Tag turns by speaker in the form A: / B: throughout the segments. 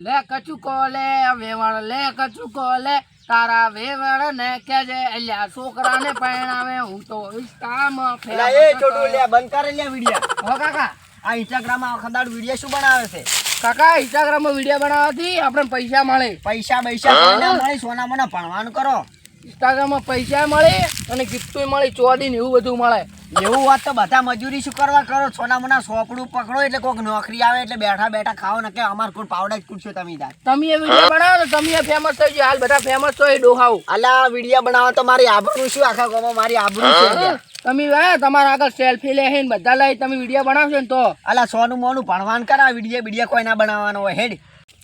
A: લે કચુકો લે વેવણ લે કચુકો લે તારા વેવણ ને કેજે અલ્યા છોકરાને પરણાવે હું તો ઇન્સ્ટામ
B: લા એ છોટુ લે બંધ કરે લે વિડિયો.
A: હો કાકા
B: આ ઇન્સ્ટાગ્રામ માં ખદાડ વિડિયો શું બનાવે છે?
A: કાકા ઇન્સ્ટાગ્રામ માં વિડિયો બનાવવાથી આપણે પૈસા મળે.
B: પૈસા કોઈના મળે? સોના મને ભણવાનું કરો.
A: ઇન્સ્ટાગ્રામ માં પૈસા મળે અને ગિફ્ટો મળે, ચોદી ને એવું બધું મળે.
B: એવું વાત તો બધા મજૂરી શું કરવા કરો? સોના મના સોપડું પકડો એટલે કોઈક નોકરી આવે એટલે બેઠા બેઠા ખાઓ ને કે અમાર કોઈ પાવડા જ કૂટશો તમે તાર.
A: તમે એ વિડિયો બનાવો તો તમે ફેમસ થઈ જાય. હાલ બધા ફેમસ છો એ ડોહાવ.
B: અલા વિડિયો બનાવો તો મારી આબરૂ શું? આખા ગામમાં મારી આબરૂ છે.
A: તમે તમારા આગળ સેલ્ફી લે ને બધા લઈ તમે વિડિયો બનાવશો ને તો
B: અલા સોનું મોનું ભણવાન કરા વિડિયો કોઈ ના બનાવવાનો હોય. હેડ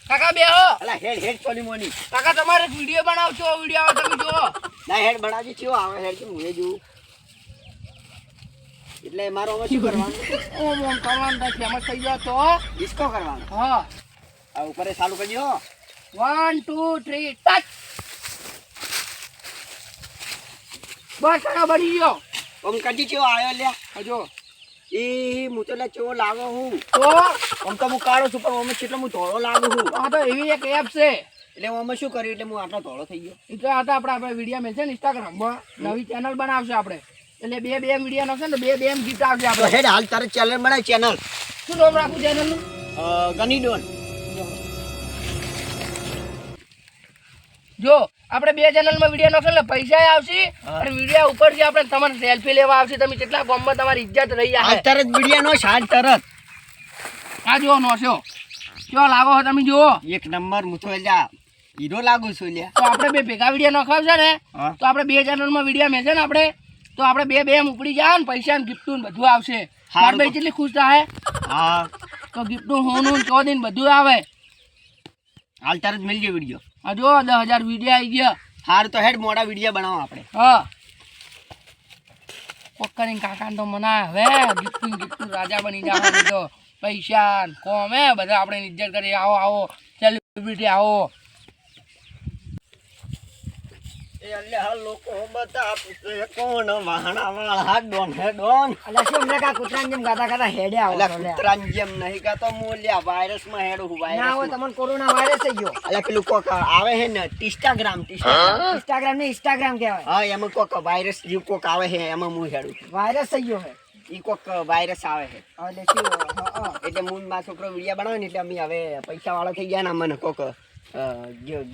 A: કાકા બેહો.
B: અલા હેડ સોની મોની.
A: કાકા તમારે વિડિયો બનાવશો, વિડિયો આવે તમે જુઓ.
B: ના હેડ બનાવજી ચિયો આવે હેડ કે હું જોઉં. એટલે મારો હવે શું કરવાનું?
A: ઓમ ઓમ કરવાનું તો ફેમસ થઈ ગયો તો
B: ડિસ્કો કરવાનો.
A: હા
B: આ ઉપર ચાલુ કરજો.
A: 1 2 3 ટચ. બસ કાકા બની ગયો.
B: ઓમ કજી ચિયો આયો લે.
A: જો
B: એ હું તો લે ચેવો લાગો હું.
A: તો
B: ઓમ તો હું કાળો છું પણ ઓમ કેટલો હું ધોળો લાગુ છું.
A: આ તો એવી એક એપ છે
B: એટલે હું શું કર્યું એટલે હું આટલો ધોળો થઈ ગયો.
A: એ તો આ તો આપણે વિડીયો મેળશે ને ઇન્સ્ટાગ્રામમાં નવી ચેનલ બનાવશે આપણે. એટલે બે વિડીયો નાખશે ને બે એમ ગીત આવશે આપણે.
B: હેડ હાલ તારે ચેનલ બનાય. ચેનલ
A: શું નામ રાખું ચેનલનું?
B: ગની ડોન.
A: જો આપણે બે ચેનલમાં વિડીયો નાખશે એટલે પૈસા આવશે અને વિડીયો ઉપરથી આપણે તમારે સેલ્ફી લેવા આવશે. તમે કેટલા ગામમાં તમારી ઇજ્જત રહી
B: હાલ
A: જાય.
B: તરત વિડિયો નો હાલ તરત.
A: આ જો નોશો કેવો લાગો છો તમે જુઓ.
B: એક નંબર હું તો એટલે હીરો લાગુ છું લ્યા.
A: તો આપણે બે ભેગા વિડીયો નાખાવશે ને
B: હા.
A: તો આપણે બે ચેનલમાં વિડીયો મેળશે ને આપણે તો આપણે બે એમ ઉપડી જાય ને પૈસા ને ગિફ્ટનું બધું આવશે. મારી ભાઈ કેટલી ખુશ થાય.
B: હા
A: તો ગિફ્ટનું હોનું ચોદીન બધું આવે.
B: હાલ તરત મળજો વિડિયો.
A: આ જો 10,000 વિડીયો આવી ગયા.
B: હાર તો હેડ મોડા વિડિયો બનાવો આપણે.
A: હા પોકરીન કાકાને તો મના હવે ગિફ્ટનું રાજા બની જવાનું. તો પૈસા કોમે બધા આપણે ઇજ્જત કરી. આવો સેલિબ્રિટી આવો.
B: એ અલ્યા લોકો બધા પૂછે કોણ વાહણા વાળા ડોન હે ડોન.
A: અલા શું અમને કા કૂતરાની જેમ ગાતા હેડે આવો.
B: અલ્યા કૂતરાની જેમ નહીં ગાતો મોલ્યા વાયરસ માં હેડું
A: ના
B: વાયરસ.
A: હોય તમને કોરોના વાયરસ થઈ ગયો.
B: અલ્યા પેલું કોક આવે હે ને ઇન્સ્ટાગ્રામ.
A: ઇન્સ્ટાગ્રામ ને ઇન્સ્ટાગ્રામ કહેવાય.
B: હા એમાં કોક વાયરસ જેવું કોક આવે હે એમાં હું હેડું.
A: વાયરસ થઈ ગયો હે.
B: ઈ કોક વાયરસ આવે હે
A: એટલે શું
B: એટલે હું મારો છોકરો વિડિયો બનાવે ને એટલે અમે હવે પૈસા વાળા થઈ ગયા ને મને કોક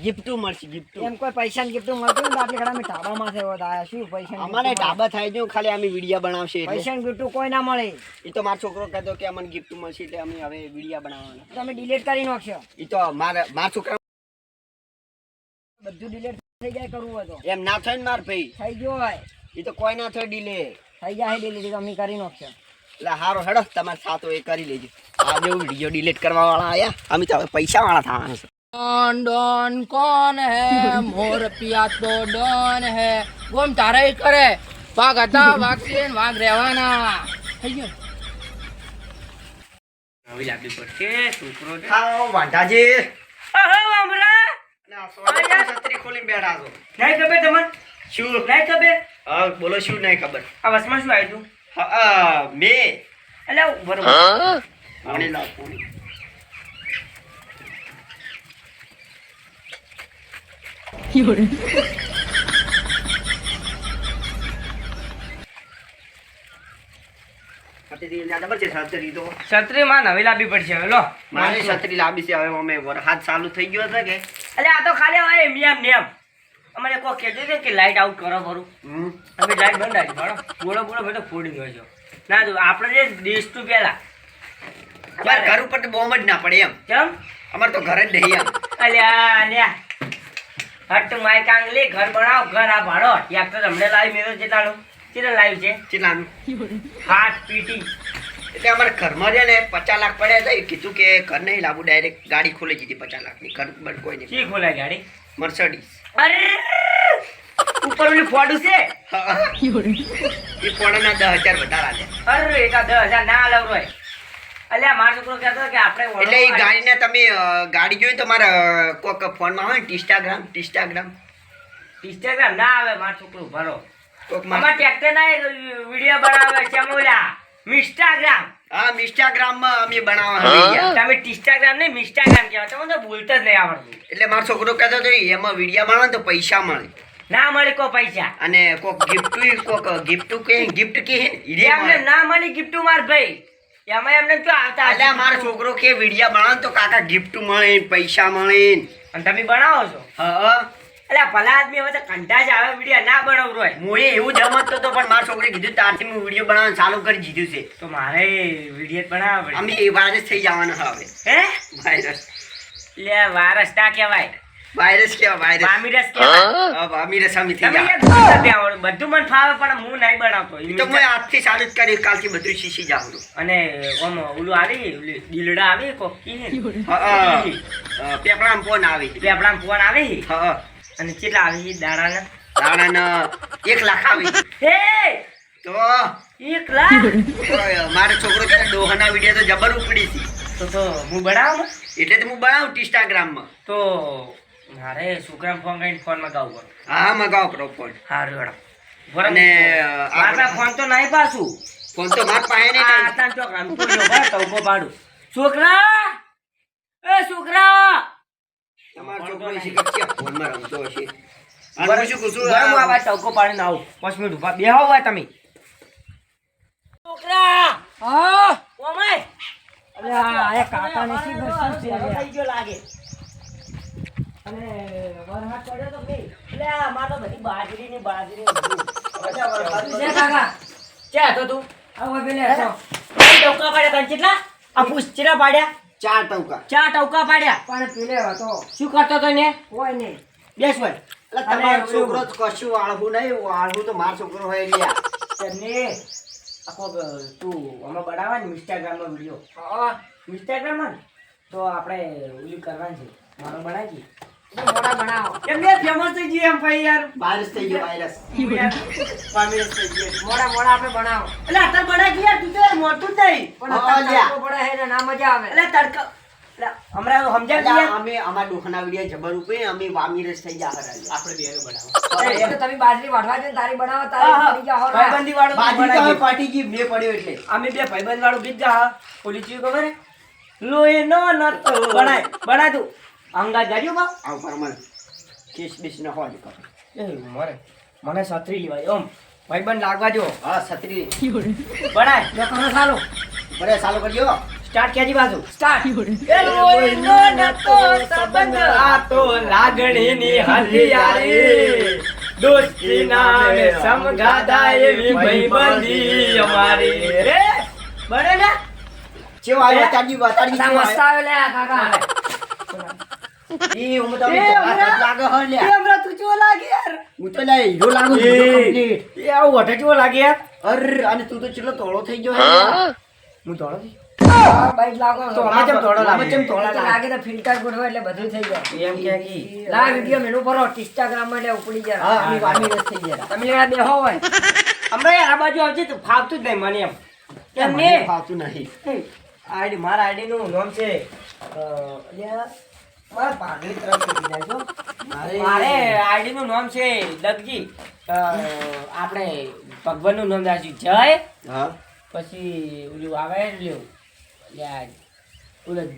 B: ગિફ્ટું મળશે. ગિફ્ટું
A: એમ કોઈ પૈસા ની ગિફ્ટ મળતું ને આપણે ઘણા ઢાબામાં છે આયા શું પૈસા
B: અમારે ઢાબા થાય જો ખાલી અમે વિડિયો બનાવશે એટલે.
A: પૈસા ની ગિફ્ટ કોઈ ના મળે.
B: ઈ તો મારો છોકરો કહેતો કે અમને ગિફ્ટ મળશે એટલે અમે હવે વિડિયો બનાવવાના.
A: તમે ડિલીટ કરી નાખશો.
B: ઈ તો મારા છોકરા
A: બધું ડિલીટ થઈ જાય કરવું હોય તો
B: એમ ના થાય ને માર ભાઈ.
A: થઈ ગયો હોય
B: ઈ તો કોઈ ના થાય ડીલે.
A: થઈ જાય ડિલીટ અમે કરી નાખશો.
B: એટલે હારો હેડો તમારે સાતો એ કરી લેજો. આ જો વિડિયો ડિલીટ કરવા વાળા આયા અમે તો હવે પૈસા વાળા થવાના છે.
A: डॉन कौन है मोर पिया तो डॉन है वो हम तारा ही करे वाघ હતા વાઘ રહેવાના થઈ ગયો.
C: નવી લાગી પડશે છોકરો
B: ખાઓ વાંઢાજી.
C: અહો અમરા
B: ના સોના છત્રી ખોલીને બેઠા છો.
C: નહીં ખબર તમને
B: શું
C: નહીં ખબર
B: હા બોલો શું નહીં ખબર.
C: આ વસમાં શું આવ્યું
B: હા મે
C: એટલે બરોબર
B: પાણી લાવ પાણી. છત્રી ના ખબર છે છત્રી તો
C: છત્રી માં નવી લાવવી પડશે હવે લો
B: મારી છત્રી લાંબી છે હવે અમે વરસાદ ચાલુ થઈ ગયો છે કે
C: એટલે આ તો ખાલી હવે એમ નેમ અમારે કોઈ કહેતું છે કે લાઈટ આઉટ કરો ખરું અમે લાઈટ બંધ આવી બરો બોલો બધો ફોડી ગયો છો ના જો આપણે જે દેશ તું પેલા
B: અમારે ઘર ઉપર તો બોમ્બ જ ના પડે એમ.
C: કેમ
B: અમારે તો ઘર જ નહીં એમ.
C: અલ્યા હટ માય કાંગલી ઘર બનાવ ઘર આ ભાડો ટ્રેક્ટર હમણે લાવી મેરો કેટલાનું કેટલા લાવ્યું છે
B: ચેટલાનું?
C: 7 પીટી
B: એટલે અમારે ઘરમાં છે ને 50 લાખ પડ્યા હતા. એ કીધું કે ઘર નહીં લાવવું ડાયરેક્ટ ગાડી ખોલી દીધી 50 લાખની. ઘર બર કોઈ નહીં.
C: શી ખોલાય ગાડી
B: મર્સિડીઝ.
C: અરે ઉપર ઓલી ફોડું છે
B: એ પોણાના 10,000 વધારે આલ્યા.
C: અરે એકા 10,000 ના લાવ રોય અલ્યા મારો છોકરો કહેતો કે આપણે
B: એટલે એ ગાડીને તમે ગાડી જોઈ તો મારા કોક ફોનમાં હોય ને ઇન્સ્ટાગ્રામ
C: ના આવે મારો છોકરો ભરો
B: કોક
C: અમાર ટ્રેક્ટર ના વિડિયો બનાવે છે મોલા ઇન્સ્ટાગ્રામ
B: હા ઇન્સ્ટાગ્રામમાં અમે બનાવવા વિડિયા.
C: તમે ટિસ્ટાગ્રામ ને મિસ્ટાગ્રામ કહેવાય, તમને તો બોલતા જ નહીં આવડતું.
B: એટલે મારો છોકરો કહેતો હતો એમાં વિડિયા બનાવો ને તો પૈસા મળે
C: ના મળે કો પૈસા,
B: અને કોક ગિફ્ટ કે
C: એમને ના મળી ગિફ્ટ માર ભાઈ, એમાં એમને તો આવતા હશે.
B: એટલે મારો છોકરો કે વિડિયા બનાવો ને તો કાકા ગિફ્ટ મળે પૈસા મળે.
C: અને તમે બનાવો છો?
B: હા
C: એટલે ભલા આદમી હવે તો કંટાળ જ આવે, વિડીયો ના બનાવરો હોય.
B: મોએ એવું જ રમતો હતો પણ મારા છોકરે કીધું તારથી હું વિડિયો બનાવવાનું ચાલુ કરી દીધું છે.
C: તો મારે વિડીયો બનાવવા પડે.
B: અમે એ વાયરસ થઈ જવાનો હવે.
C: હે
B: વાયરસ
C: લે વારસ ના કહેવાય,
B: વાયરસ કેવા વાયરસ
C: વામીરસ કહેવાય.
B: અમીરસ અમે થઈ
C: તમે
B: જાય.
C: યાર બોલતા જ આવડે, બધું મને ફાવે પણ હું નહીં બનાવતો.
B: એ તો મેં આજથી ચાલુ જ કર્યું કાલથી બધું શીખી જાઉં.
C: અને ઓમ ઓલું આવી ઓલી દીલડા આવી કોકી
B: પેપડામાં ફોન આવી.
C: પેપડામાં ફોન આવી
B: હા
C: અને કેટલા આવી દાડાના?
B: દાડાના 1 લાખ આવી.
C: હે
B: તો
C: 1 લાખ?
B: મારો છોકરો કે ડોહાના વિડિયો તો જબર ઉપડી છે.
C: તો હું બનાવું
B: એટલે તો હું બનાવું ઇન્સ્ટાગ્રામમાં.
C: તો મારે છોકરા ફોન કરીને ફોન મગાવવું પડે.
B: હા મગાવો કરો ફોન.
C: સારું હેડો.
B: અને
C: મારા ફોન તો નહીં પાછું.
B: ફોન તો માર પાસે નહીં.
C: આ તાન ચોક રમતો રહ્યો ભાઈ, તવકો પાડું. છોકરા, એ છોકરા,
B: તમારો છોકરો શીખે ફોનમાં રમતો હશે.
C: બરાબર.
B: અને શું કુછું
C: બરાબર, આ ભાઈ તવકો પાડીને આવું 5 મિનિટ ઉભા બેહો હોય તમે. છોકરા
A: હા
C: ઓમાય
A: અલે આ કાકા ને શી બસ છે
C: થઈ ગયો લાગે. અને વરસાદ પડ્યો તો ભાઈ, એટલે આ માર તો બધી બાજરી બધું.
A: છે કાકા
C: ક્યાં હતો તું?
A: આવો પેલે
C: હે? ટવકા પાડ્યા તને કેટલા? આ પૂછચીરા પાડ્યા?
B: 4 ટકા.
C: 4 ટવકા પાડ્યા.
A: પણ પેલે હતો
C: શું કરતો તો ને?
A: કોઈ નહીં
C: બેસ વળ.
B: એટલે તમારો છોકરો તો કશું વાળવું નહીં. વાળવું તો મારો છોકરો હોય લ્યા.
C: તને આખો તું આમાં બનાવવા ને ઇન્સ્ટાગ્રામમાં વિડીયો?
A: હા
C: ઇન્સ્ટાગ્રામમાં ને? તો આપણે ઓલી કરવાની છે, મારો બનાવી.
A: મોડા બનાવો
C: એમ બે ફેમસ થઈ ગયું એમ ભાઈ યાર.
B: વાયરસ થઈ ગયો વાયરસ.
C: વાયરસ થઈ ગયો.
A: મોડા આપણે બનાવો
C: એટલે અત્યારે બનાવી યાર, તું તો યાર મોટું જ નહીં.
A: પણ
B: હા,
A: અત્યારે
B: લ્યા.
A: તડકો પડે છે ને ના મજા આવે
C: એટલે તડકા એટલે હમણાં સમજાય
B: એટલે
C: યાર.
B: અમે અમારા ડોહાના વિડિયો જબર ઉપે અમે વામીરસ થઈ જા હરાલી.
C: આપણે બેનો બનાવો.
A: એ તો તમે બાજરી વાઢવા છે ને તારી બનાવો
C: હા, હા.
A: તારી બની જા હોરા.
C: ભાઈબંધી વાળું
B: બાજરી તો હવે
C: બનાવી.
B: પાટી ગઈ મેં પડ્યો એટલે.
C: અમે બે ભાઈબંધ વાળું ગીત ગા. ઓલી ચીજ ખબર હે? લોહીનો નતો બનાય તું અંગા જાડ્યો બા.
B: આવ પરમલ કેસ બેસ ન હોય કર.
C: એ મને છત્રી લેવાય ઓમ ભાઈબંધ લાગવા જો.
B: હા છત્રી
C: બનાય
A: જો કરો ચાલો
B: બરે ચાલુ કરજો.
C: સ્ટાર્ટ કેજી બાજુ
A: સ્ટાર્ટ
C: એ લોહીનો નતો સંબંધ, આ તો લાગણીની હરિયાળી, દોસ્તી નામે સમગાદા એવી ભાઈબંધી અમારી રે. બને ને?
B: ચેવો આવ્યો તાડી
A: ના મસ્ત આવે લે કાકા
B: ઈ હું તો
C: એ હમણાં-
B: લાગે હર
C: એ
B: લ્યા.
C: હમણાં તું કેવો લાગે યાર?
B: હું તો લે હીરો લાગુ છું કમ્પ્લીટ.
C: એ આવું વઢે કેવો લાગે યાર?
B: અર અને તું તો ચેટલો તોળો થઈ ગયો હે.
C: હું ધોળો છું.
A: બાઈક લાગો
C: તો આમાં ચમ ધોળો લાગે?
B: આમાં ચમ ધોળો
A: તો લાગે તો ફિલ્ટર ગોઠવો એટલે બધું થઈ જાય
C: એમ કે કી?
A: લા વિડિયો મેનુ ભરો ઇન્સ્ટાગ્રામ માં એટલે ઉપડી જાય
B: હા અમે વામીરસ થઈ ગયા.
A: તમે લેવા બેહો હોય
C: હમણાં યાર આ બાજુ આવજે તો ફાવતું જ નહીં મને એમ. એમ
B: મને
C: ને?
B: ફાવતું નહીં.
C: આઈડી મારા આઈડી નું નામ છે અલ્યા, મારા પાઘડી તરફથી કીધા છો. મારે આઈડી નું નામ છે દગજી. આપણે ભગવાન નું નામ રાખ્યું જય,
B: હા
C: પછી ઓલું આવે ને લ્યો યાર, ઓલું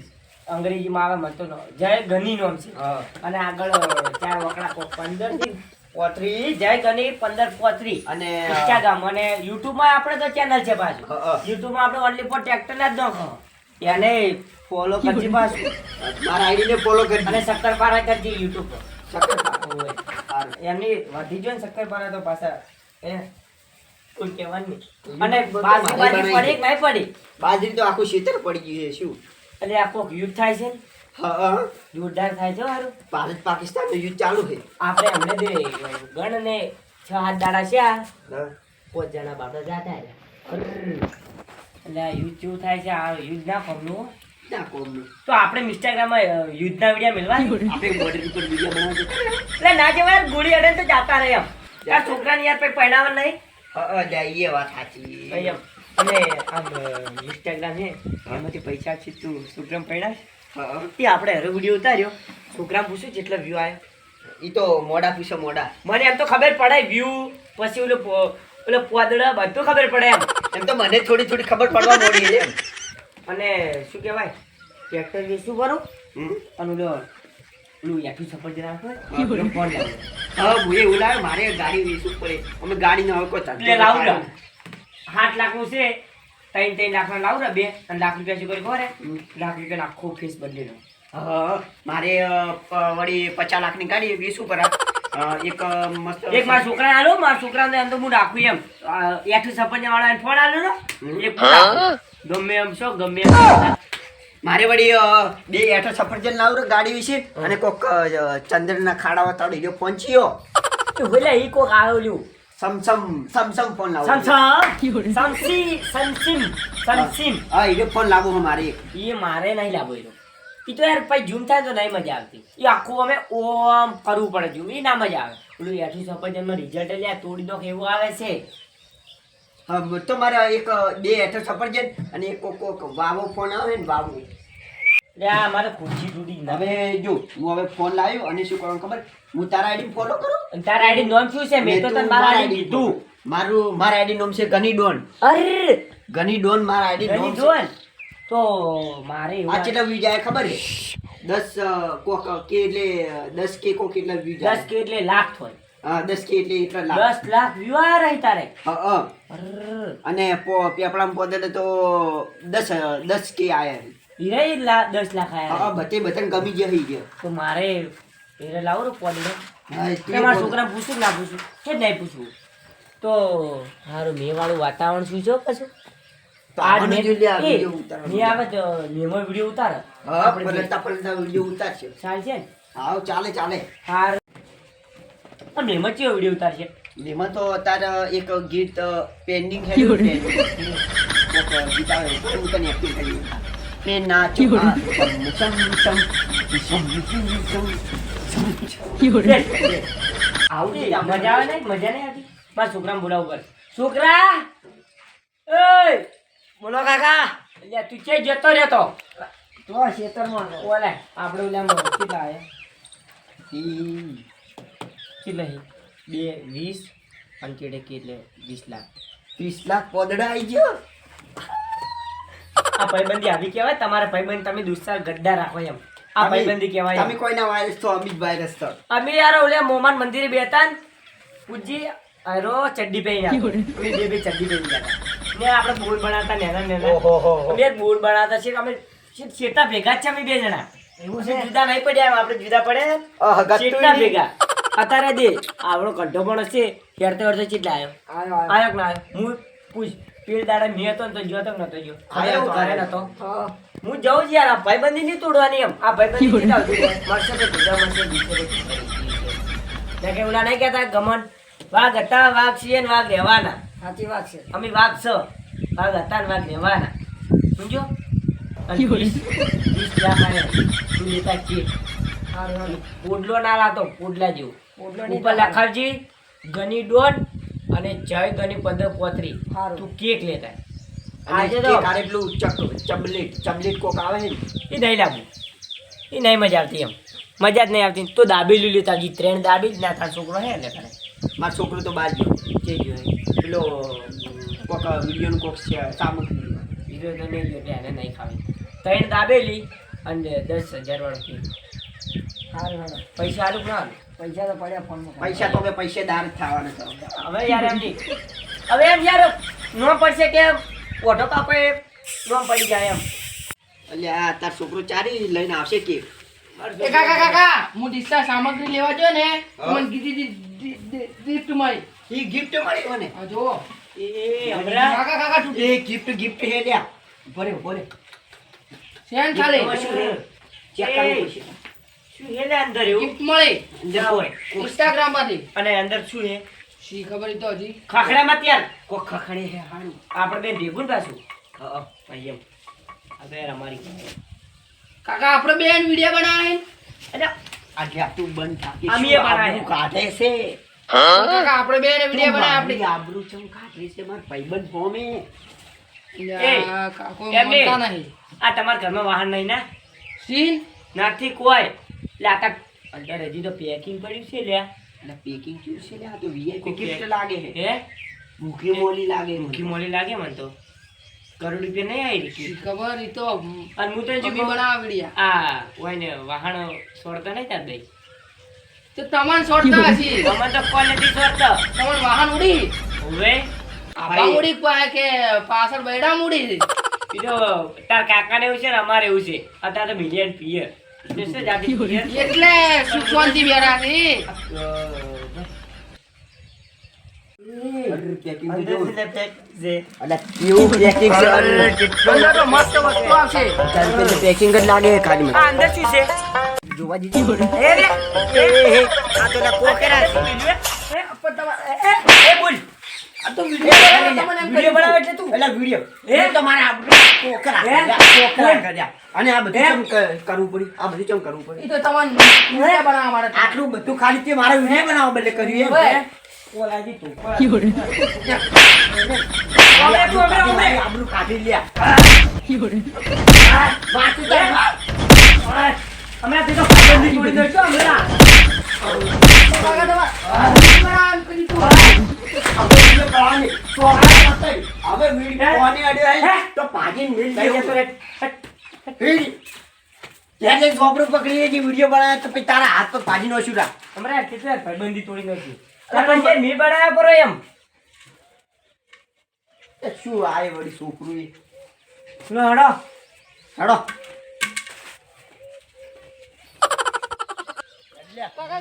C: અંગ્રેજીમાં આવે મને તો જય ગની નામ છે.
B: હા
C: અને આગળ 4 વકડા 15 થી 35 જય ગની 15 35
B: અને
C: ઇન્સ્ટાગ્રામ અને યુટ્યુબ માં આપણે તો ચેનલ છે પાછું.
B: હા.
C: યુટ્યુબ માં આપણે ઓનલી ફોર ટ્રેક્ટર ના જ નાખો, એને ફોલો કરજી પાછું
B: મારા આઈડી ને ફોલો કરી
C: અને શક્કરપારા કરજી યુટ્યુબ પર.
B: શક્કરપારા.
C: ઓય.
B: સારું.
C: એમની વધી જો ને શક્કરપારા તો પાછા એ કોઈ કહેવાનું નહીં. અને
B: બધું
C: બાજરી
B: મારી
C: બાજરી પડી કે નહીં પડી?
B: બાજરી તો આખું શીતળ પડી ગયું છે શું.
C: એટલે આ કોક યુદ્ધ થાય છે ને,
B: હા
C: જોરદાર થાય છે હારું.
B: ભારત પાકિસ્તાન નું યુદ્ધ ચાલુ છે.
C: આપણે હમણાં બે ગણ ને 6-7 દાડા છે આ
B: હા
C: 5 જણા બાપડા જાતા રહ્યા. એટલે આ યુદ્ધ જેવું થાય છે, આ યુદ્ધ ના ફમનું.
B: ના કોમનું.
C: તો આપણે ઇન્સ્ટાગ્રામમાં યુદ્ધના વિડીયો મેળવા
B: આપણે બોર્ડર ઉપર વિડિયો બનાવજો.
C: એટલે ના જવાય ગોળી અડે તો જાતા રહે એમ. આ છોકરાને યાર પછી પહેણાવવા નહીં
B: હા લે એ વાત સાચી.
C: એમ. અને આમ ઇન્સ્ટાગ્રામ છે એમાંથી પૈસા છે તું છોકરાને પહેણાવ.
B: હા
C: તે આપણે હવે વિડીયો ઉતાર્યો, છોકરાને પૂછ્યું જેટલા વ્યૂ આવ્યો.
B: ઈ તો મોડા પૂછો મોડા.
C: મને એમ તો ખબર પડે વ્યૂ, પછી ઓલો પોદડા બધું ખબર પડે એમ.
B: એમ તો મને થોડી થોડી ખબર પડવા મોડી છે એમ.
C: અને શું કહેવાય ટ્રેક્ટર વેચવું બરું અને પેલું યાઠું સફરજન આવે ફોન લાવ્યો
B: હા હું એવું લાવ્યો મારે ગાડી વેચવું પડે અમે ગાડી ના હોય કોઈ
C: એટલે લાવું 8 લાખનું છે 3 લાખના લાવું બે અને લાખ રૂપિયા શું કરી ખબર લાખ રૂપિયા આખો ફેસ બદલી લો
B: મારે વળી 50 લાખની ગાડી વેચવું પડે એક મસ્ત
C: એક મારા છોકરા આલો મારા છોકરાને એમ તો હું રાખું એમ યાઠું સફરજન વાળાને ફોન આલો ને એક ગમે એમ છો ગમે એમ
B: મારે વળી બે એઠો સફરજન લાવું ગાડી વિશે અને કોક ચંદ્રના ખાડાવા તળે જો પહોંચ્યો
C: બોલે ઈ કોક આવ્યો લ્યું
B: સમસમ ફોન લાવો
C: સમસીમ
B: હા એ ફોન લાવો મારે
C: એ મારે નહીં લાવો એ તો યાર પછી ઝૂમ થાય તો નહીં મજા આવતી એ આખું અમે ઓમ કરવું પડે ઝૂમ એ ના મજા આવે પેલું યાઠું સફરજનનું રિઝલ્ટ લ્યા તોડી દો કેવું આવે છે
B: હા તો મારા એક બે એઠો સફરજન અને એક કોક વાવો ફોન આવે ને વાવો
C: લ્યા મારે ખુરશી તૂટી ગઈ.
B: હવે જો હું હવે ફોન લાવ્યો અને શું કરવાનું ખબર હું તારા આઈડી ફોલો કરું
C: અને તારા આઈડી નામ શું છે મેં તો તને મારા આઈડી કીધું
B: મારા આઈડી નામ છે ગની ડોન
C: અરે
B: ગની ડોન મારા આઈડી નામ
C: ગણી
B: છે
C: જોન તો મારે
B: આ કેટલા વ્યૂ જાય ખબર છે 10 કોક કે એટલે 10 કે કોક એટલા વ્યૂ જાય
C: 10 કે એટલે લાખ થાય
B: હા 10 કે એટલે એટલા લાખ
C: 10 લાખ વ્યૂ આ રહી તારે
B: હા
C: અરે
B: અને પેપડામાં પોતે તો 10 કે આયા
C: હીરે 10 લાખ આયા
B: હા બધાને ગમી જઈ ગયો
C: તો મારે હીરે લાવો ને પોલીને
B: હા
C: મારા છોકરા પૂછું ના પૂછું છે જ નહીં પૂછવું તો સારું મેં વાળું વાતાવરણ શું છે કશું આજ મેં મેં આવે તો મેમો વિડીયો ઉતારે
B: હા પલટા વિડિયો ઉતારશે
C: ચાલ છે ને
B: હા ચાલે
C: હાર મેમો ચેવો વિડીયો ઉતારશે
B: એમાં તો અત્યારે એક ગીત પેન્ડિંગ છે ગીત આવે હું તને એક્ટિંગ કરી ને નાચો
C: આવું મજા આવે નહીં મજા નહીં આવતી મારા છોકરાને બોલાવું કર છોકરા એય બોલો કાકા એટલે તું ક્યાં જતો રહેતો તો ખેતરમાં ઓલે આપણે ઓલા કેટલા આવ્યા કેટલા 20 અને કેડે એટલે 20 લાખ
B: 30 લાખ પોદડા આવી ગયો
C: આ ભાઈબંધી આવી કહેવાય તમારા ભાઈબંધ તમે દુસ્સાર ગદ્દાર રાખો એમ આ ભાઈબંધી કહેવાય
B: તમે કોઈના વાયરસ તો અમિત વાયરસ તો
C: અમે યાર ઓલે મોમાન મંદિરે બેતા ને પૂજી અરો ચડ્ડી પહેરી નાખો અમે બે ચડ્ડી પહેરી ગયા ને આપણે બોલ બનાવતા નેના અમે બોલ બનાવતા છે અમે શેટા ભેગા જ છે અમે બે જણા એવું છે જુદા નહીં પડ્યા આપણે જુદા પડે શેટા ભેગા અત્યારે દે આવડો કંઠો પણ હશે હેરતે હેરતે કેટલા આવ્યો કે ના આવ્યો હું પૂછ પેડ દાડા મેં હતો ને તો જોતો નતો જો આવ્યો ઘરે નતો હું જાઉં છું યાર આ ભાઈબંધી નહીં તોડવાની એમ આ ભાઈબંધી કેટલા મળશે તો ભેગા મળશે કે ઓલા નહીં કહેતા ગમન વાઘ હતા વાઘ છીએ ને વાઘ રહેવાના સાચી વાત છે અમે વાઘ છો વાઘ હતા ને વાઘ રહેવાના સમજો 20 લાખ આયા તું લેતા કેક પોડલો ના લાતો પોડલા જેવું ઉપર લખાવજી ગની ડોન અને જય ગની 15 તું કેક લેતા આજે તો
B: એટલું ચબલેટ કોક આવે ને
C: એ નહીં લાવું એ નહીં મજા આવતી એમ મજા જ નહીં આવતી તો દાબેલી લેતા જી 3 દાબી જ ના તાર છોકરો હે એટલે કરે
B: મારો છોકરો તો બહાર ગયો
C: જે ગયો
B: પેલો કોક વિડીયોનું કોક છે સામગ્રી
C: વિડીયો તો નહીં ગયો એટલે એને નહીં ખાવી 3 દાબેલી અને 10,000 વાળો કેક પૈસા આલું ના પૈસા તો પડ્યા ફોનમાં
B: પૈસા તો હવે પૈસેદાર જ થવાના છો
C: હવે યાર એમ નહીં હવે એમ યાર નો પડશે કે ઓઢો કાપે નો પડી જાય એમ
B: એટલે આ તાર છોકરો ચારી લઈને આવશે કે
A: એ કાકા હું ડિસ્ચાર્જ સામગ્રી લેવા ગયો ને મને કીધી ગિફ્ટ મળી
B: ઈ ગિફ્ટ મળી મને
A: આ જો
C: એ હમણાં
A: કાકા તું
B: એ ગિફ્ટ હે લ્યા ભરે
A: સેન ચાલે
B: ચેક કરવું પડશે
C: શું હે લે અંદર એવું
A: ગિફ્ટ મળી
B: અંદર કોઈ
A: ઇન્સ્ટાગ્રામ માંથી
C: અને અંદર શું હે
A: શી ખબર ઈ તો હજી
C: ખાખડામાં ત્યાર
B: કોક ખખડે હે હારું
C: આપણે બે ભેગું પાછું
B: હા
C: ભાઈ એમ આ તો યાર અમારી
A: કાકા આપણે બેન વિડિયો બનાવે
C: એટલે
B: આજે આ તું બંધ થાકી
C: અમે એ બનાય.
B: કાઢે છે
A: કાકા આપણે બેન વિડિયો બનાવે
B: આપણી
A: આપણી
B: આબરૂ ચમ કાઢે છે માર ભાઈબંધ હોમે
A: કાકો
C: એમ નહીં.
A: મળતા નહીં
C: આ તમારા ઘરમાં વાહન નહીં ને
A: સીન
C: નથી કોઈ એટલે આ તાર અંદર હજી તો પેકિંગ પડ્યું છે લ્યા
B: એટલે પેકિંગ ક્યું છે લે આ તો વીઆઈપી
C: Okay.
B: ગિફ્ટ લાગે છે
C: હે
B: ભૂખી મોલી લાગે
C: ભૂખી મોલી લાગે મને તો કરોડ રૂપિયા નહીં આવી રહી
A: ખબર ઈ તો
C: અને હું તો
A: મમ્મી
C: જો
A: બનાવડ્યા
C: આ હોય ને વાહણ છોડતા નહીં ત્યાં દઈ
A: તો તમને છોડતા હશી
C: અમે તો ક્વોલિટી છોડતા
A: તમને વાહન ઉડી
C: હવે
A: આપા ઉડી પાય કે પાછળ બૈડા ઉડી
C: બીજો તાર કાકાને એવું છે ને અમારે એવું છે અત્યારે તો મિલિયન પીએ એટલે શું જાતિ પીએ
A: એટલે સુખ શાંતિ બેરા છે
B: પેકિંગ
C: અંદર
B: તો
C: એટલે પેક છે
B: અલા કેવું પેકિંગ છે
A: અંદર તો મસ્ત વસ્તુ આવશે
B: પેકિંગ જ લાગે ખાલી
C: આ અંદર શું છે
B: જોવા દીધી
C: એ રે
B: આ તો ના કોકેરા છે
C: એ બોલ
A: આ તો વિડિયો તમને એમ
C: વિડિયો બનાવે એટલે તું
B: એલા વિડિયો
C: એ
B: તો મારા કોકરા
C: હે?
B: કોકરા કર્યા અને આ બધું કેમ કરવું પડ્યું આ બધું કેમ કરવું પડ્યું
A: ઈ તો તમને વિડિયો બનાવવા માટે
B: આટલું બધું ખાલી તે મારા વિડિયો બનાવવા બદલે કર્યું એમ
A: ઓય.
C: ઓલાજી તું
B: મારી આબરૂ કાઢી લ્યા વાંચું તો
C: અમે આ તો પાગલની જોડી દઈશું હમણાં
A: કાકા તમાર આમ કરી તું
B: હવે વિડિયો બનાવવાની ચોકરા બતાઈ હવે વિડિયો કોને અડ્યો હે તો ભાગીને મિલ
C: લઈ જતો રે
B: જ્યારે છોકરો પકડીએ જે વિડિયો બનાવે તો પછી તારા હાથ પર ભાજી નો શું રાખ
C: હમણાં કેટલા ભાઈબંધી તોડી નાખી પણ જે મી બનાવ્યા કરો એમ
B: એ શું આય વળી છોકરું એ
C: લો હડો
B: હેડો
A: કાકા